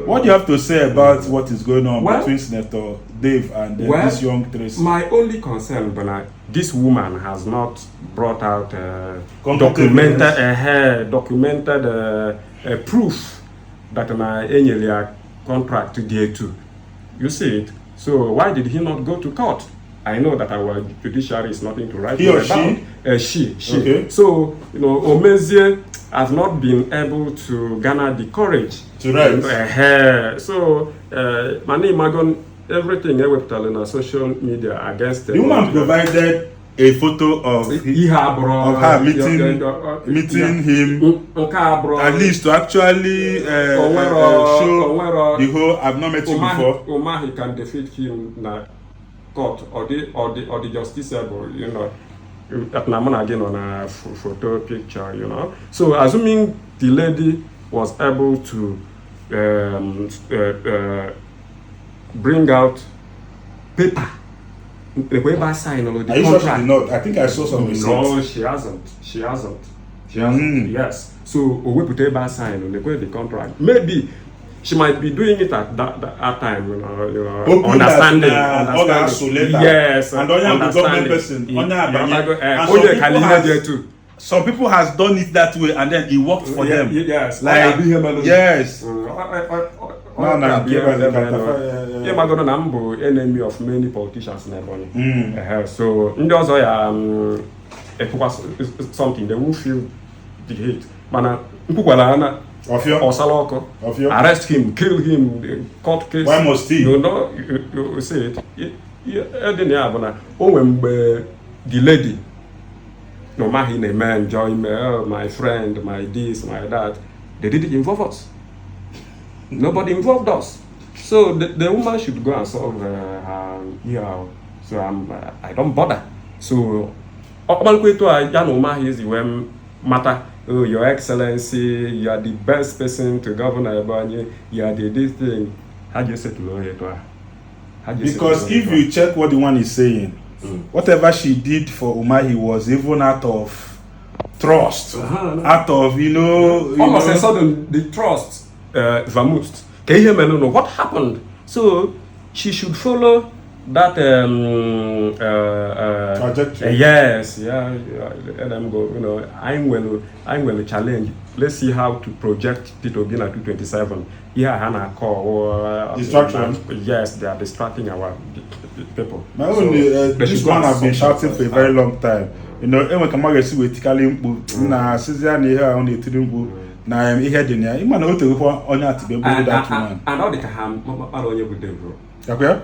what do you have to say about what is going on between Senator Dave and this young Tracy? My only concern, Bernard, this woman has not brought out documented proof that my annual contract to DA2. You see it. So why did he not go to court? I know that our judiciary is nothing to write about. She. Okay. So, you know, Omezie has not been able to garner the courage to write. So, Mani Magon, everything I was telling on social media against the woman provided a photo of her meeting him, at least to actually show the whole I've not met you before. He can defeat him in a court or the justiciable, you know. At Naman again on a photo picture, you know. So assuming the lady was able to bring out paper. The waiver sign or the contract. Not? I think I saw some receipts. No, she hasn't. Yes. So we put a sign on the contract. Maybe she might be doing it at that time, you know, understanding. Yes. And the government person. Some people has done it that way, and then it worked for them. Yes. Yes. Enemy of many politicians in Ebonyi. So something they will feel the hate. Arrest him, kill him, court case. Why must he? You say it. The lady, no matter a man, join me, my friend, my this, my that, they didn't involve us. Nobody involved us. So the woman should go and solve her. So I don't bother. So matter. Oh, Your Excellency, you are the best person to govern Ebonyi. You are this thing. How do you say to lawyer? Because if you check what the one is saying, whatever she did for Umahi was even out of trust, out of all of a sudden the trust vamoosed. Can you hear me? No. What happened? So she should follow that trajectory. Yes, yeah, let them go. You know, I'm going to challenge. Let's see how to project Tito Gina 227. Yeah, Hannah call Distraction. Yes, they are distracting our people. My own, this one has been shouting for a very long time. You know, when Kamaga see with Tikali, na Suzanne here on the Tilimbu, na I am here. You man, what to go on to be able to that one. And all the Kaham, I don't know with them, bro. Okay.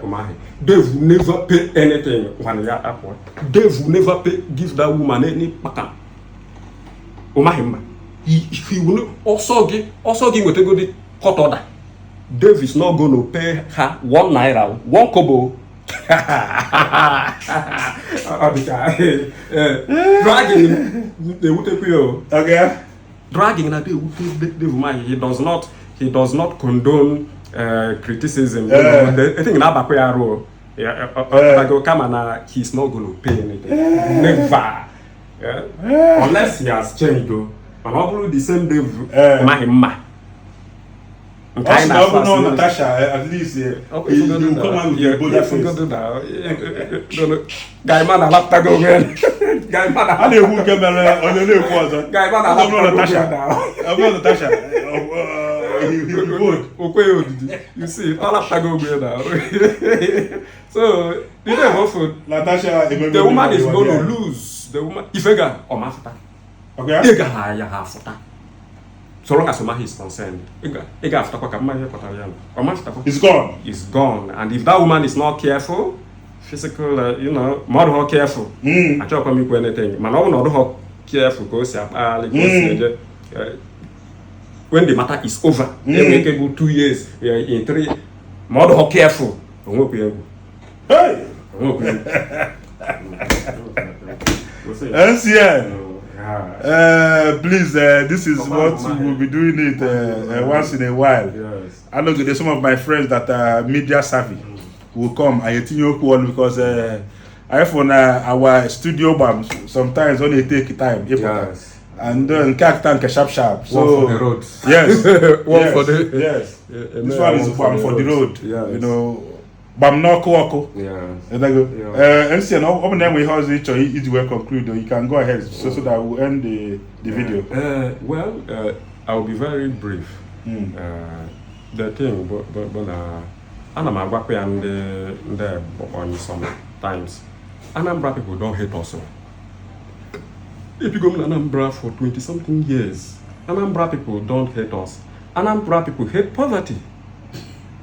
Dave will never pay anything when you are upward. Dave will never pay, give that woman any pattern. Omahima. He will also give what they go the court order. Dave is not going to pay her 1 naira, 1 kobo. Dragging the Utepio. Okay. Dragging that he does not condone criticism. I think in Abakwaro, he's not going to pay anything. Never. Unless he has changed though. And probably the same day Mahima. Also, Natasha, at least you come on with your bullet face. Guy man, I love to go again. Guy man, I don't know who came on the new quarter. Guy man, I love Natasha. I'm not Natasha. You see, I love to go again now. So, Natasha, the woman is going to lose. The woman, if I got on my foot, okay, so long as Omar is concerned, it's gone. It's gone. And if that woman is not careful, physical, more careful, I don't come with anything. Man, I not careful because when the matter is over, they can go 2 years, in 3, more careful. Hey! NCN. Please, this is what we will be doing it once in a while. Yes. I know there's some of my friends that are media savvy will come and you because I have on our studio bam sometimes only take time. Yes. And then character sharp. So one for the road. Yes. One for the yes. This one is one for the road. Yes. You know. Bam no ko. Yeah. NCN, open them we have each will conclude. You can go ahead so that we'll end the video. I'll be very brief. The thing, but Anambra and the on sometimes Anambra people don't hate us. If you go to Anambra for 20-something years, Anambra people don't hate us. Anambra people hate poverty.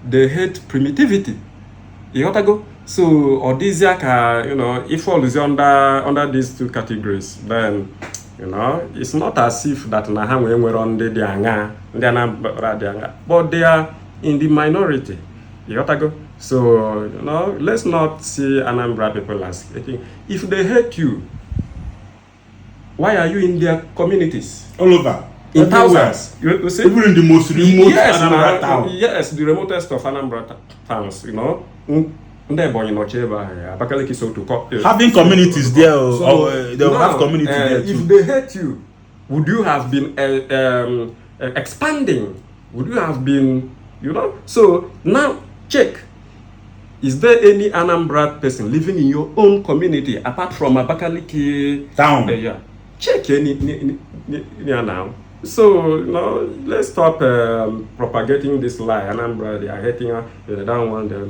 They hate primitivity. You got to go. So, Odisiaka, if fall is under these two categories, then, it's not as if that Naham were on the Dianga, but they are in the minority. You got to go. So, let's not see Anambra people as hating. If they hate you, why are you in their communities? All over. In thousands. You see? Even in the most remote Anambra town. Yes, the remotest of Anambra towns, Having communities there, they'll have communities there too. If they hate you, would you have been expanding? Would you have been, So now check. Is there any Anambra person living in your own community apart from Abakaliki town? Yeah. Check any now. So, let's stop propagating this lie. Anambra, they are hating her, they don't want them.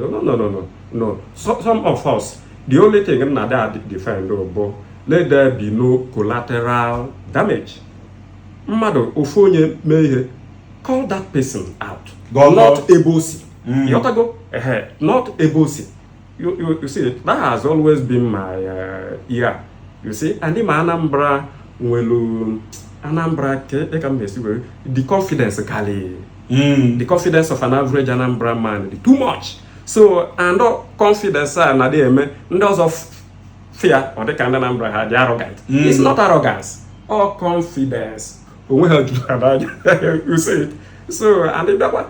No. So, some of us, the only thing in that defend, let there be no collateral damage. Mado, Ofonye Mehe, call that person out. Not Ebosi. You ought to go ahead. Not Ebosi. You see, that has always been my ear. You see, and in Anambra, Anambra, the confidence, the confidence of an average Anambra man, too much. So, and all confidence, and those of fear, or the kind of Anambra had the arrogant. It's not arrogance, or confidence. You see it. So, and that one,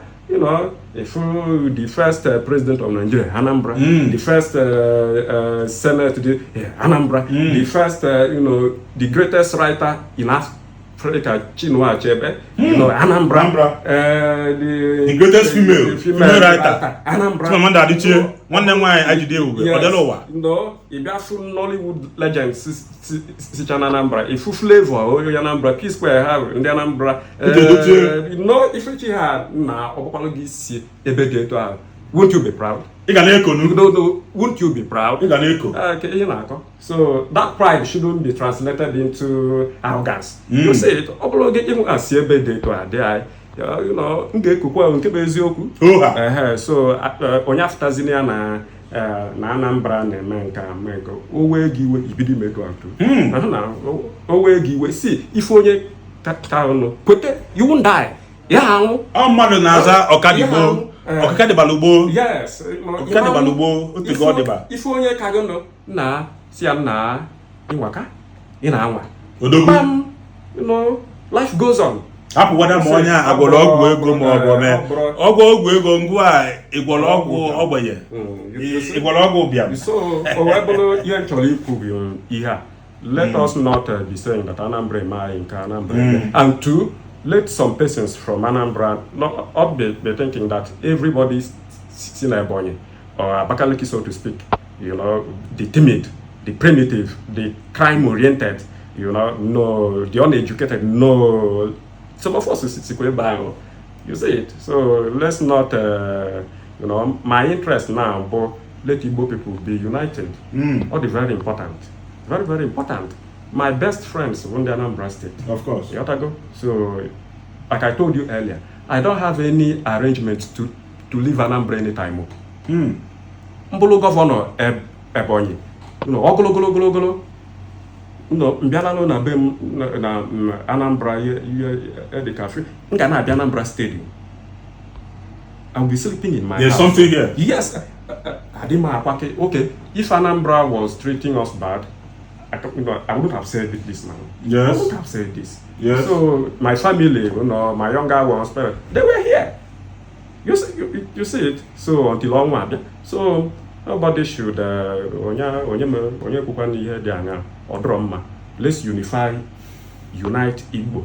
the first president of Nigeria, Anambra, the first Senate, Anambra, the first, the greatest writer in Freka Chinua Achebe, you know, Anambra, the greatest female writer. Anambra. One name I did with no, if you have Nollywood legends, Sicha Anambra, if you flavor, or Anambra, P Square have in the Anambra, no, if you had now, Opologi Ebede to have. Won't you be proud? No, won't you be proud? Okay, you know. So that pride shouldn't be translated into arrogance. You say it, you know, so on after Zinia na Anambra na owe giwe ibidi meto atu. Na owe giwe see if onye no you won't die. Yeah, mmadụ na-aza ọkadibo ọkadibalubo yes ọkadibalubo otu gọdịba ife onye kagono na si ya na ịnwaka ị na-anwa odogwu you know life goes on hapụ wada ma onye agwọrọ ọgwụ ego ma ọ bụ mee ọgwụ ego ngwa ịgwọrọ ọgwụ ogbenye ịgwọrọ ọgwụ bịam so owebụrụ ihe nchọrọ ikwu bụ ihe a let us not be saying that Anambra emaghị nke Anambra and two, let some persons from Anambra not be thinking that everybody's in Ebonyi or Abakaliki, so to speak, you know, the timid, the primitive, the crime-oriented, you know, no, the uneducated, no. Some of us is you see it. So let's not, you know, my interest now, but let Igbo people be united. All the very important, very, very important. My best friends from the Anambra State. Of course. So, like I told you earlier, I don't have any arrangements to leave Anambra anytime. Mbolo governor Ebonyi, you know, ogolo. No, mbiala na be na Anambra the cafe. Nga na Anambra Stadium. I'll be sleeping in my house. There's something here. Yes. Okay, if Anambra was treating us bad, I wouldn't have said this now. Yes. I wouldn't have said this. Yes. So my family, you know, my younger ones, they were here. You see it. So until long one. So nobody should let's unite Igbo.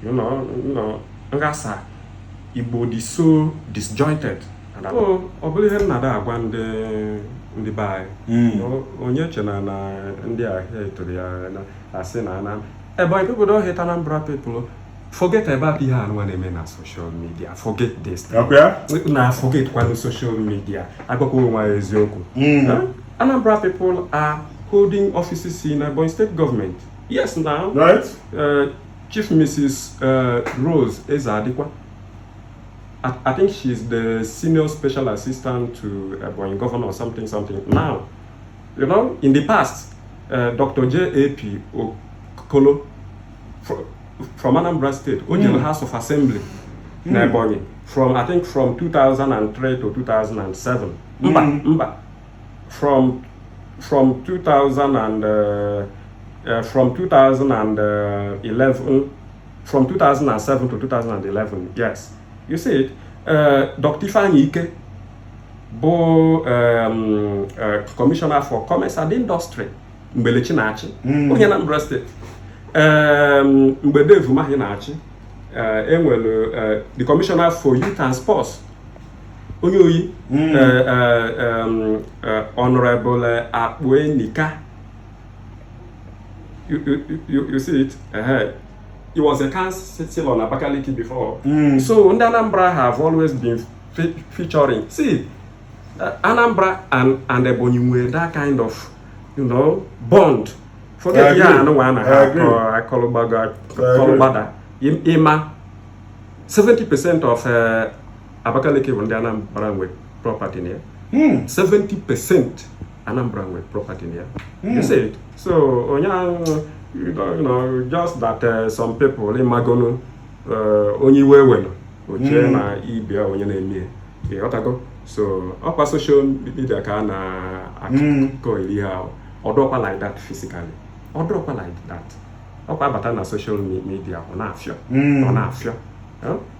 You know, Ngasa Igbo is so disjointed. Oh, oblihe nada agwande ndị bai onye chena na ndị ahịa etori ya na asị na Ebonyi people don't hate Anambra people. Forget about ihe anụ na-eme na social media. Forget this. Okay. Na forget kwanu social media. Agbakọ onwe eziokwu. Anambra people are holding offices in Ebonyi State government. Yes, now. Right. Chief Mrs. Rose Ezadikwa. I think she's the senior special assistant to Ebonyi governor or something. Now, you know, in the past, Dr. J.A.P. Okolo from Anambra State, Royal House of Assembly in Ebonyi, I think from 2003 to 2007. From 2007 to 2011, yes. You see it, Dr. Ike, Commissioner for Commerce and Industry, Mbelechi Nachi, Anambra State. Mbede Vumahi Nachi, the Commissioner for Youth and Sports, Onyoyi, Honorable Abwe Nika. You see it? He was a council on Abakaliki before. So Anambra have always been featuring. See, Anambra and Ebonyi were that kind of, you know, bond. Forget I call Bada. Ima 70% of Abakaliki and Anambra with property here. 70% Anambra with property here. You see it? So you know, just that some people in Magono only way na ibia onye na-eme so upper social media can go or like that physically or like that upper bata na social media on afia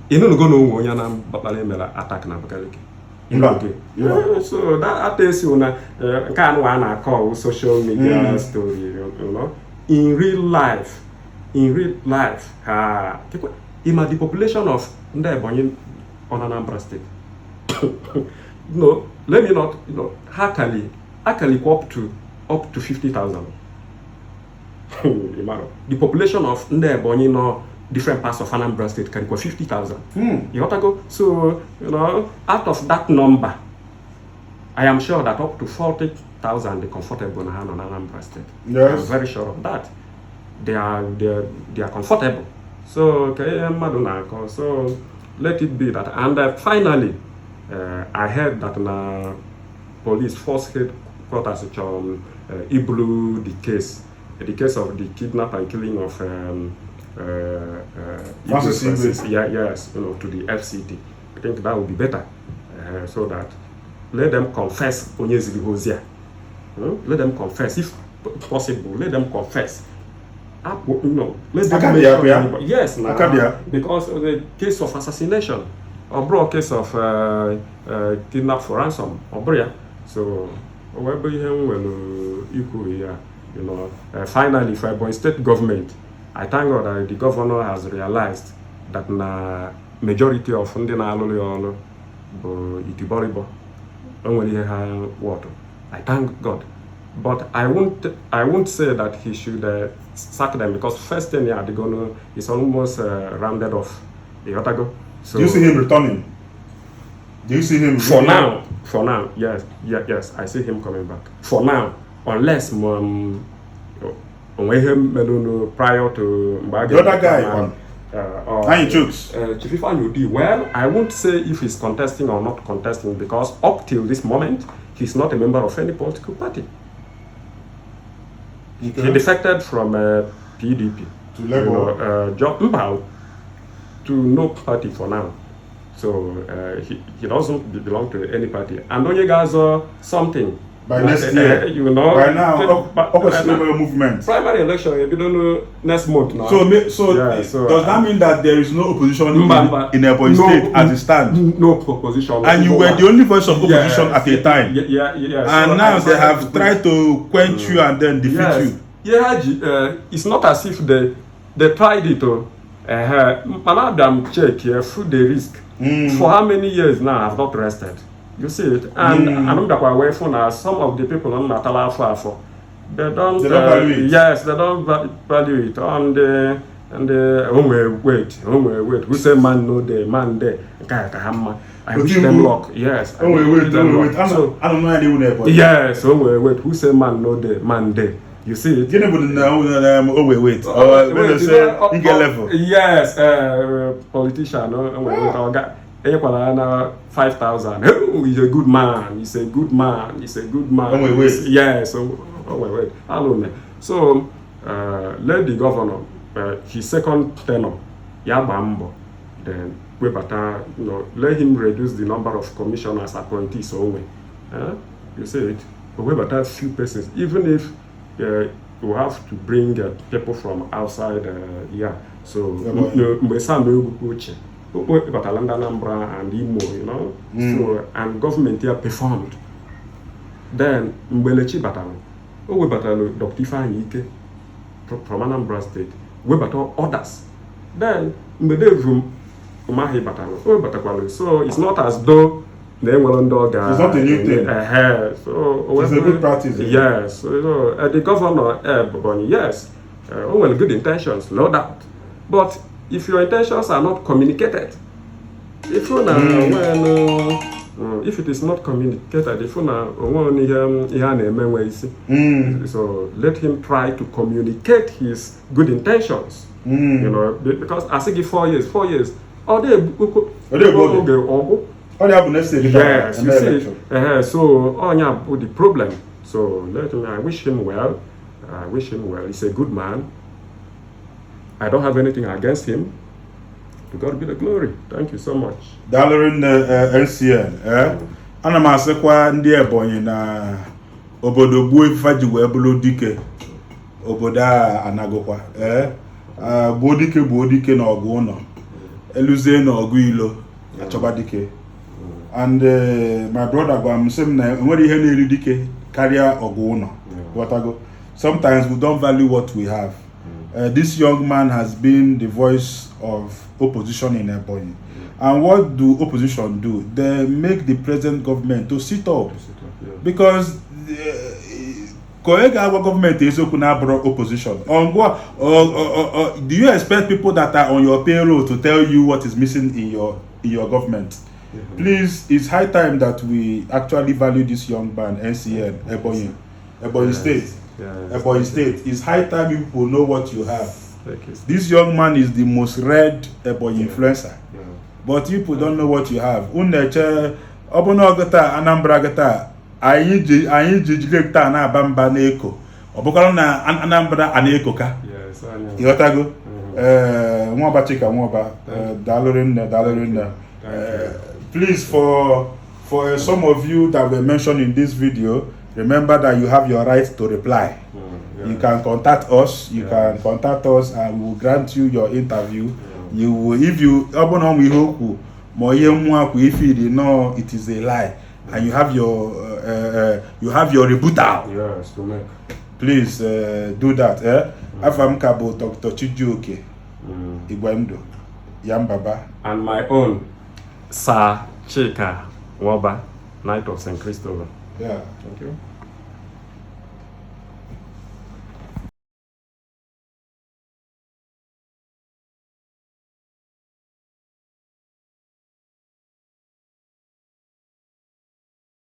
you know go no onye na babale mela attack na Abakaliki. So that tells you na can one call social media story, you know. In real life, in real life, the population of Ebonyi on Anambra State. No, let me not, Akali up to 50,000. The population of Ebonyi no different parts of Anambra State can equal 50,000. You got to go. So, out of that number, I am sure that up to 40,000 are comfortable on Anambra State. Yes. I'm very sure of that. They are comfortable. So, so let it be that. And finally, I heard that the police force headquarters blew the case of the kidnap and killing of Francis. Yes, to the FCT. I think that would be better, so that let them confess Onyezili Hosea. Let them confess, if possible. Let them confess. Let them mention, yes, because of the case of assassination, or case of kidnap for ransom, or so finally, for Ebonyi State government, I thank God that the governor has realized that the majority of Ndina Itiboribo water. I thank God, but I won't say that he should sack them, because first 10 years the is almost rounded off. So do you see him returning? Do you see him for now? For now, yes, I see him coming back. For now, unless prior to the other guy, well, I won't say if he's contesting or not contesting, because up till this moment, he's not a member of any political party. Okay. He defected from PDP to Labour, to no party for now. So he doesn't belong to any party. And when you guys something by next year, by now, movement. Primary election, you don't know next month now. So does that mean that there is no opposition in Ebonyi State as it stands? No opposition. And you were the only voice of opposition at a time. And now they have tried to quench you and then defeat you. It's not as if they tried it. Madam check here, food the risk. For how many years now I have not rested? You see it, and Anambra away from some of the people on Natala for they don't value it. Yes, they don't value it. And wait. Who say man no day, man there? I wish them luck. Yes. Wait. I don't know anyone there. Yes. Wait. Who say man no day, man there? You see it. You never know. Wait. Let us say you get level. Yes. Politician. Wait. 5,000. Oh, he's a good man. He's a good man. Wait. Yes. Wait. So, let the governor, his second tenure, Yabambo, then we better, let him reduce the number of commissioners appointees only. You see it. But we better few persons, even if we have to bring people from outside. So, Anambra and Imo, so, and government here performed. Then Kelechi we battle Dr. from Anambra State, we battle others. Then so it's not as though they were under it's not a new thing. So it's a good practice. Yes. So the governor, Ebonyi, yes, good intentions, no doubt. But if your intentions are not communicated, if it is not communicated, so let him try to communicate his good intentions. Because I say 4 years. Yes, you see. So the problem. So I wish him well. He's a good man. I don't have anything against him. To God be the glory. Thank you so much. Dalarin LCN. Ana m asịkwa ndị Ebonyi na obodo gbuo ifufe ji wee bụrụ dike. Obodo a anagokwa. Gbuo dike na ọgụ ụnọ. Eluzie na ọgụ ilo. Achọba dike. And my brother gwa m sị m na enwere ihe na-eri dike karịa ọgụ ụnọ. Sometimes we don't value what we have. This young man has been the voice of opposition in Ebonyi. And what do opposition do? They make the present government to sit up. Because our government is opposition. Do you expect people that are on your payroll to tell you what is missing in your government? Please, it's high time that we actually value this young man, NCN, Ebonyi State. Ebonyi State. It's high time you people know what you have. This young man is the most read Ebonyi influencer. But you people don't know what you have. Uneche, Obonogata, Anambra Gata, anyị jijigekta na abamba na eko ọbụkara na Anambra ana eko ka ịghọtago Nwoba Chika Nwoba dalorinne please for some of you that were mentioned in this video, remember that you have your right to reply. You can contact us, and we will grant you your interview. You will, if you if you know it is a lie and you have your rebuttal. Yes, to make. Please do that. Afam Kabo Dr. Chijioke Igwendo Yambaba. And my own Sir Chika Nwoba, Knight of St. Christopher. Yeah. Thank you.